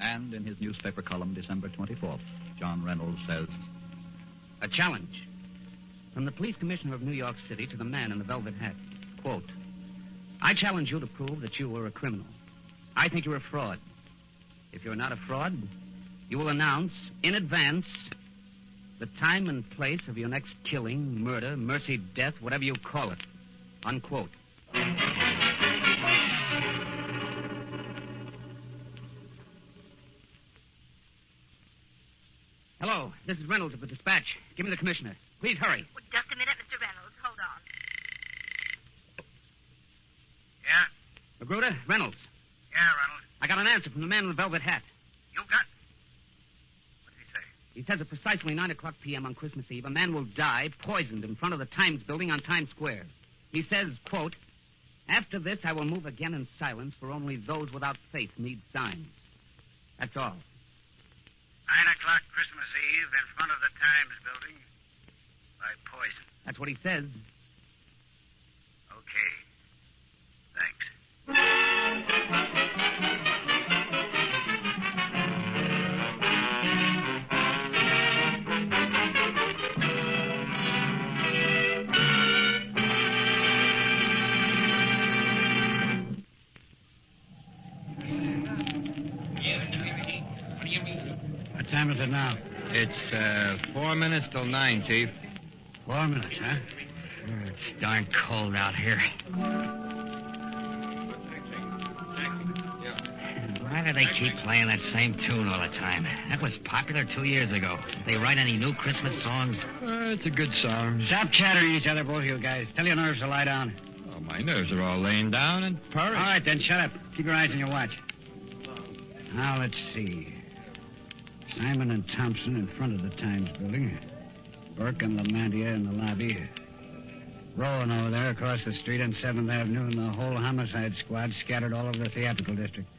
And in his newspaper column, December 24th, John Reynolds says, a challenge from the police commissioner of New York City to the man in the velvet hat. Quote, I challenge you to prove that you were a criminal. I think you're a fraud. If you're not a fraud, you will announce in advance the time and place of your next killing, murder, mercy, death, whatever you call it. Unquote. Hello, this is Reynolds of the Dispatch. Give me the commissioner. Please hurry. Well, just a minute, Mr. Reynolds. Hold on. Yeah? Magruder, Reynolds. Yeah, Reynolds. I got an answer from the man in the velvet hat. You got? What did he say? He says at precisely 9 o'clock p.m. on Christmas Eve, a man will die poisoned in front of the Times building on Times Square. He says, quote, after this I will move again in silence, for only those without faith need signs. That's all. 9 o'clock Christmas Eve in front of the Times building by poison. That's what he says. Okay. Thanks. What time is it now? It's 4 minutes till 9, Chief. 4 minutes, huh? It's darn cold out here. Why do they keep playing that same tune all the time? That was popular 2 years ago. Did they write any new Christmas songs? It's a good song. Stop chattering each other, both of you guys. Tell your nerves to lie down. Oh, my nerves are all laying down and purring. All right, then, shut up. Keep your eyes on your watch. Now, let's see. Simon and Thompson in front of the Times building. Burke and Lamantia in the lobby. Rowan over there across the street on 7th Avenue, and the whole homicide squad scattered all over the theatrical district.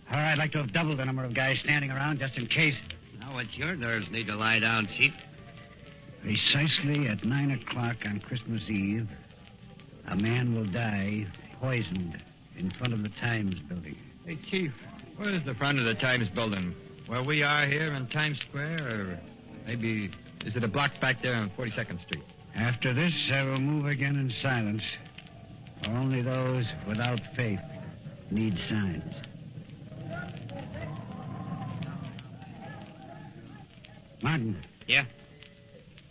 All right, I'd like to have doubled the number of guys standing around just in case. Now, it's your nerves need to lie down, Chief. Precisely at 9 o'clock on Christmas Eve, a man will die poisoned in front of the Times building. Hey, Chief, where's the front of the Times building? Where we are here in Times Square, or maybe is it a block back there on 42nd Street? After this, I will move again in silence. For only those without faith need signs. Martin. Yeah?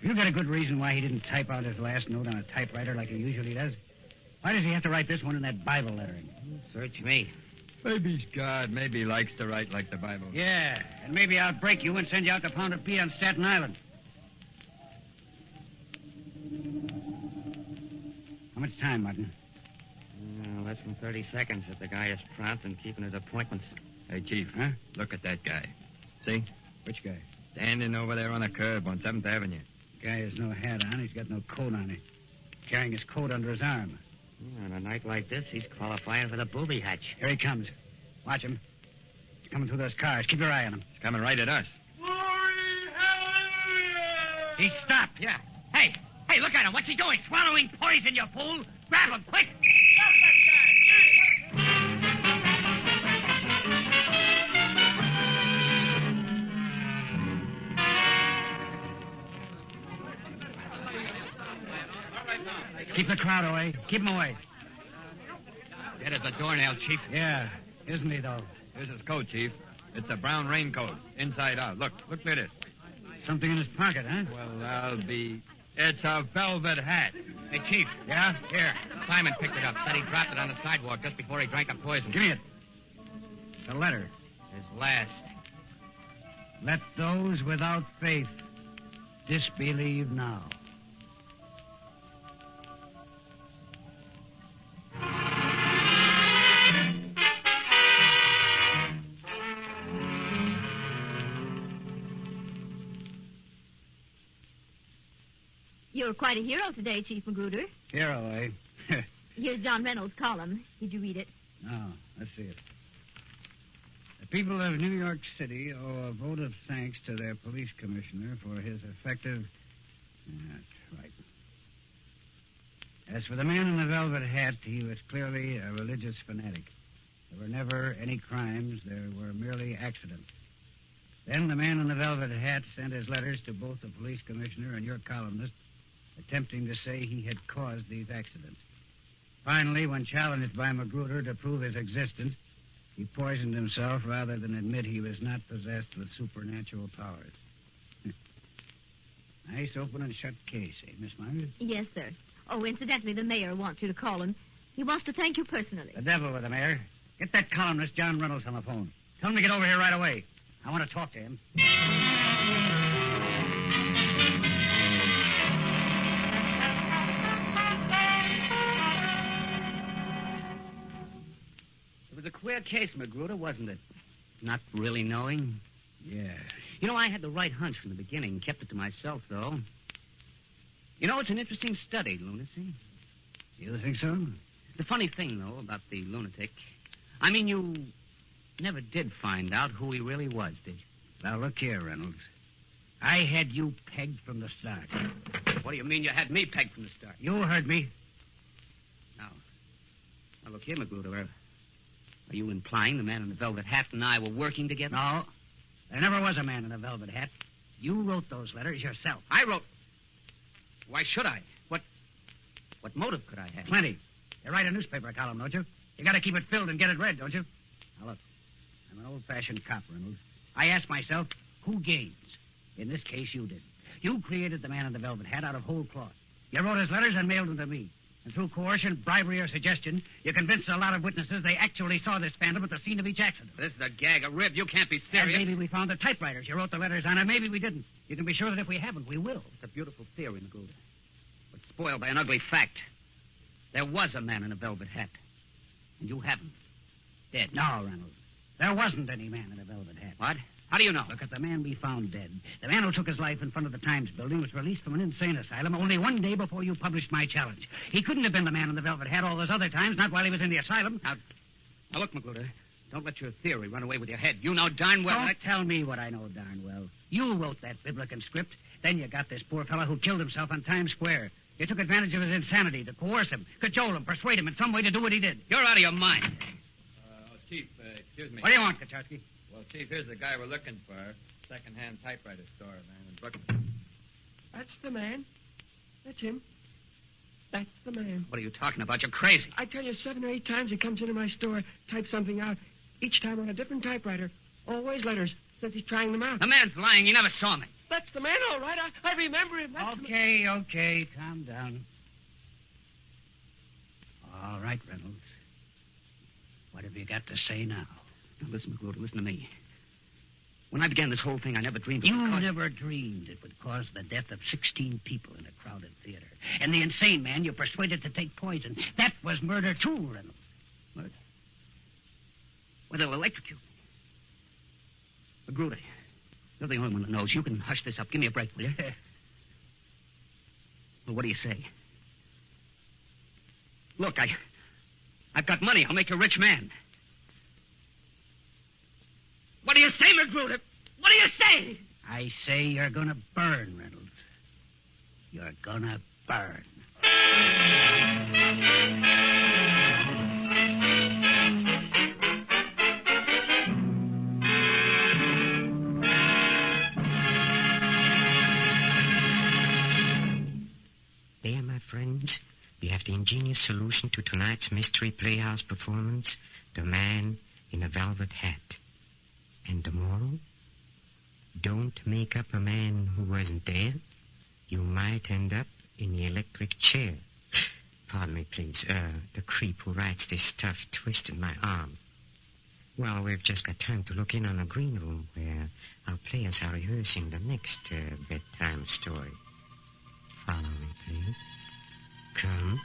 You got a good reason why he didn't type out his last note on a typewriter like he usually does? Why does he have to write this one in that Bible lettering? Search me. Maybe he's God. Maybe he likes to write like the Bible. Yeah, and maybe I'll break you and send you out to Pound of Pete on Staten Island. How much time, Martin? Less than 30 seconds if the guy is prompt and keeping his appointments. Hey, Chief, huh? Look at that guy. See? Which guy? Standing over there on a curb on 7th Avenue. Guy has no hat on. He's got no coat on him. Carrying his coat under his arm. On a night like this, he's qualifying for the booby hatch. Here he comes. Watch him. He's coming through those cars. Keep your eye on him. He's coming right at us. He stopped. Yeah. Hey, look at him. What's he doing? Swallowing poison, you fool. Grab him, quick. Stop that guy. Keep the crowd away. Keep them away. That is a doornail, Chief. Yeah, isn't he, though? Here's his coat, Chief. It's a brown raincoat, inside out. Look at it. Something in his pocket, huh? Well, it's a velvet hat. Hey, Chief. Yeah? Here. Simon picked it up. Said he dropped it on the sidewalk just before he drank a poison. Give me it. It's a letter. His last. Let those without faith disbelieve now. You're quite a hero today, Chief Magruder. Hero, eh? Here's John Reynolds' column. Did you read it? No, let's see it. The people of New York City owe a vote of thanks to their police commissioner for his effective... That's right. As for the man in the velvet hat, he was clearly a religious fanatic. There were never any crimes. There were merely accidents. Then the man in the velvet hat sent his letters to both the police commissioner and your columnist, attempting to say he had caused these accidents. Finally, when challenged by Magruder to prove his existence, he poisoned himself rather than admit he was not possessed with supernatural powers. Nice open and shut case, eh, Miss Myers? Yes, sir. Oh, incidentally, the mayor wants you to call him. He wants to thank you personally. The devil with the mayor. Get that columnist, John Reynolds, on the phone. Tell him to get over here right away. I want to talk to him. It was a queer case, Magruder, wasn't it? Not really knowing. Yeah. You know, I had the right hunch from the beginning. Kept it to myself, though. You know, it's an interesting study, lunacy. You think so? The funny thing, though, about the lunatic... I mean, you never did find out who he really was, did you? Now, look here, Reynolds. I had you pegged from the start. What do you mean you had me pegged from the start? You heard me. Now, look here, Magruder. Are you implying the man in the velvet hat and I were working together? No. There never was a man in a velvet hat. You wrote those letters yourself. I wrote... Why should I? What motive could I have? Plenty. You write a newspaper column, don't you? You got to keep it filled and get it read, don't you? Now, look. I'm an old-fashioned cop, Reynolds. I ask myself, who gains? In this case, you did. You created the man in the velvet hat out of whole cloth. You wrote his letters and mailed them to me. And through coercion, bribery, or suggestion, you convinced a lot of witnesses they actually saw this phantom at the scene of each accident. This is a gag, a rib. You can't be serious. And maybe we found the typewriters you wrote the letters on, and maybe we didn't. You can be sure that if we haven't, we will. It's a beautiful theory, Magruder. But spoiled by an ugly fact. There was a man in a velvet hat. And you haven't. Dead. No, Reynolds. There wasn't any man in a velvet hat. What? How do you know? Look at the man we found dead. The man who took his life in front of the Times building was released from an insane asylum only one day before you published my challenge. He couldn't have been the man in the velvet hat all those other times, not while he was in the asylum. Now look, Magruder. Don't let your theory run away with your head. You know darn well... Don't tell me what I know darn well. You wrote that biblical script. Then you got this poor fellow who killed himself on Times Square. You took advantage of his insanity to coerce him, cajole him, persuade him in some way to do what he did. You're out of your mind. Chief, excuse me. What do you want, Kachowski? Well, Chief, here's the guy we're looking for. Second-hand typewriter store, man, in Brooklyn. That's the man. That's him. That's the man. What are you talking about? You're crazy. I tell you, 7 or 8 times he comes into my store, types something out, each time on a different typewriter. Always letters, since he's trying them out. The man's lying. He never saw me. That's the man, all right. I remember him. That's Okay, calm down. All right, Reynolds. What have you got to say now? Now, listen, Magruder, listen to me. When I began this whole thing, I never dreamed it You would cause... never dreamed it would cause the death of 16 people in a crowded theater. And the insane man you persuaded to take poison. That was murder, too, Reynolds. Murder? Well, they'll electrocute me. Magruder, you're the only one that knows. You can hush this up. Give me a break, will you? Well, what do you say? Look, I've got money. I'll make you a rich man. What do you say, Magruder? What do you say? I say you're gonna burn, Reynolds. You're gonna burn. There, my friends, we have the ingenious solution to tonight's Mystery Playhouse performance, The Man in a Velvet Hat. And the moral? Don't make up a man who wasn't there. You might end up in the electric chair. Pardon me, please. The creep who writes this stuff twisted my arm. Well, we've just got time to look in on the green room where our players are rehearsing the next bedtime story. Follow me, please. Come.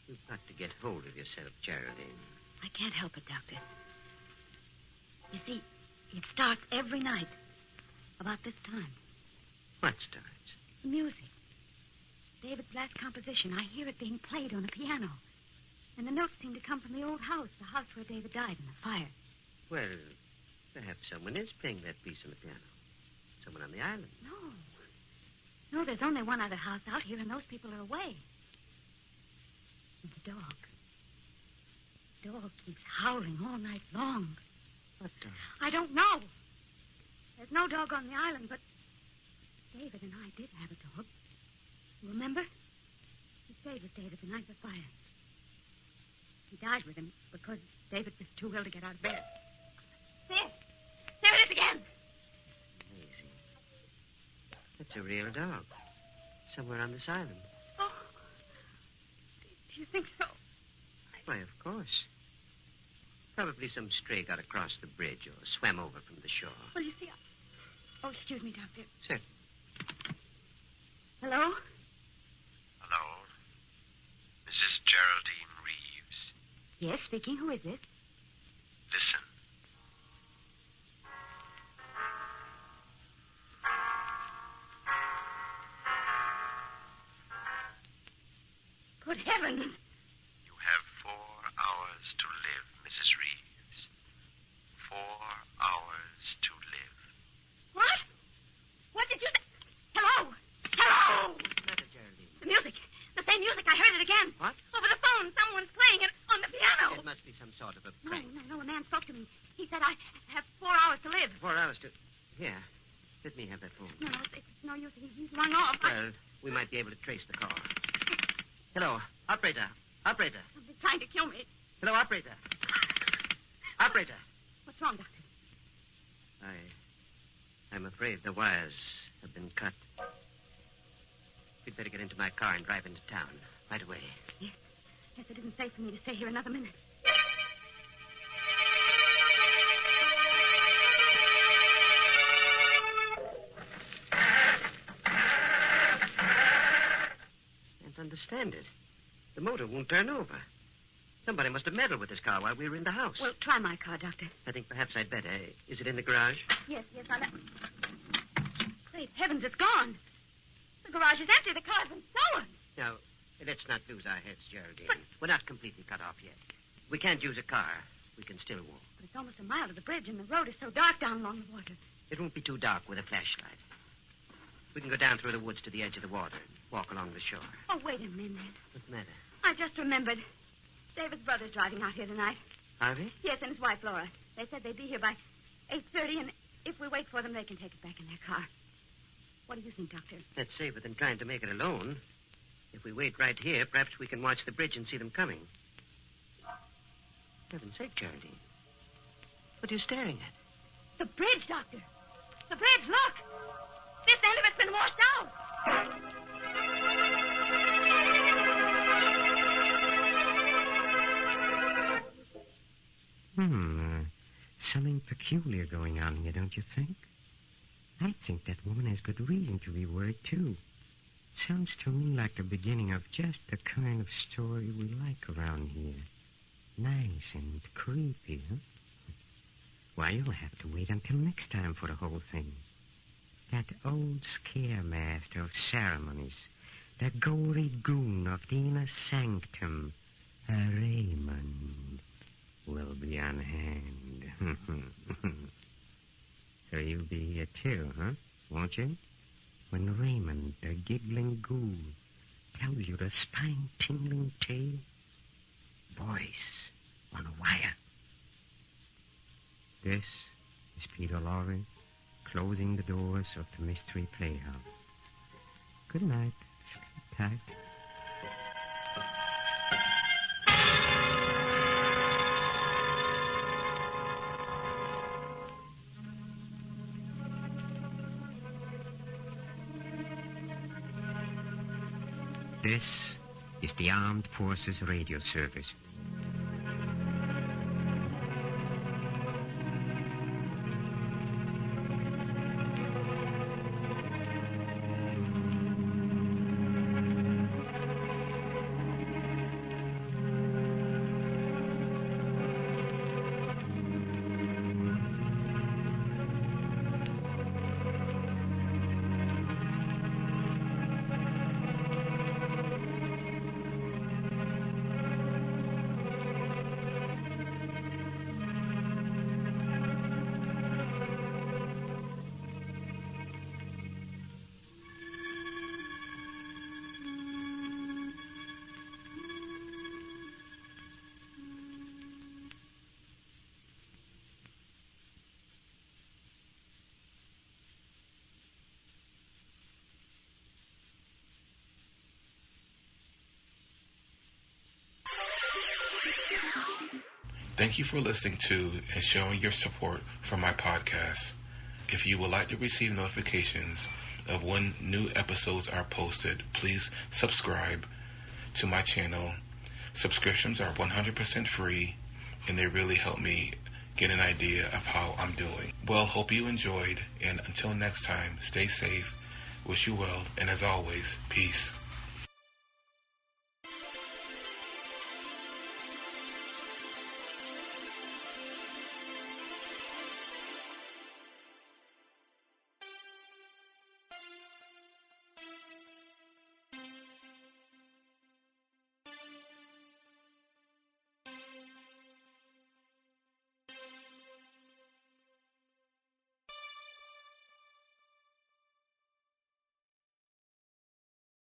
You've got to get hold of yourself, Geraldine. I can't help it, Doctor. You see, it starts every night about this time. What starts? The music. David's last composition. I hear it being played on a piano. And the notes seem to come from the old house, the house where David died in the fire. Well, perhaps someone is playing that piece on the piano. Someone on the island. No, there's only one other house out here, and those people are away. And the dog. The dog keeps howling all night long. What dog? I don't know. There's no dog on the island, but David and I did have a dog. You remember? He stayed with David the night of the fire. He died with him because David was too ill to get out of bed. There it is again. Amazing. That's a real dog. Somewhere on this island. Oh. Do you think so? Why, of course. Probably some stray got across the bridge or swam over from the shore. Well, you see, Oh, excuse me, Doctor. Certainly. Hello? Hello? Mrs. Geraldine Reeves. Yes, speaking. Who is it? Listen. Good heavens. You have 4 hours to live, Mrs. Reeves. 4 hours to live. What? What did you say? Hello? Hello? What's the matter, Geraldine? The music. The same music. I heard it again. What? Over the phone. Someone's playing it on the piano. It must be some sort of a No, prank. a man spoke to me. He said I have 4 hours to live. 4 hours to... Here. Let me have that phone. No, it's no use. He's rung off. Well, we might be able to trace the call. Hello, operator. Operator. Somebody's trying to kill me. Hello, operator. Operator. What's wrong, Doctor? I'm afraid the wires have been cut. We'd better get into my car and drive into town right away. Yes, it isn't safe for me to stay here another minute. Understand it. The motor won't turn over. Somebody must have meddled with this car while we were in the house. Well, try my car, Doctor. I think perhaps I'd better. Is it in the garage? Yes, I'll... Great heavens, it's gone. The garage is empty. The car's been stolen. Now, let's not lose our heads, Geraldine. But... We're not completely cut off yet. We can't use a car. We can still walk. But it's almost a mile to the bridge, and the road is so dark down along the water. It won't be too dark with a flashlight. We can go down through the woods to the edge of the water and walk along the shore. Oh, wait a minute. What's the matter? I just remembered. David's brother's driving out here tonight. Harvey? Yes, and his wife, Laura. They said they'd be here by 8:30, and if we wait for them, they can take it back in their car. What do you think, Doctor? That's safer than trying to make it alone. If we wait right here, perhaps we can watch the bridge and see them coming. For heaven's sake, Geraldine. What are you staring at? The bridge, Doctor. The bridge, look. This end of it's been washed out. Something peculiar going on here, don't you think? I think that woman has good reason to be worried, too. Sounds to me like the beginning of just the kind of story we like around here. Nice and creepy, huh? Why, you'll have to wait until next time for the whole thing. That old scaremaster of ceremonies, that gory goon of the inner sanctum, Raymond, will be on hand. So you'll be here too, huh? Won't you? When Raymond, the giggling ghoul, tells you the spine-tingling tale. Voice on a wire. This is Peter Lorre, closing the doors of the Mystery Playhouse. Good night. Sleep tight. This is the Armed Forces Radio Service. Thank you for listening to and showing your support for my podcast. If you would like to receive notifications of when new episodes are posted, please subscribe to my channel. Subscriptions are 100% free, and they really help me get an idea of how I'm doing. Well, hope you enjoyed, and until next time, stay safe, wish you well, and as always, peace.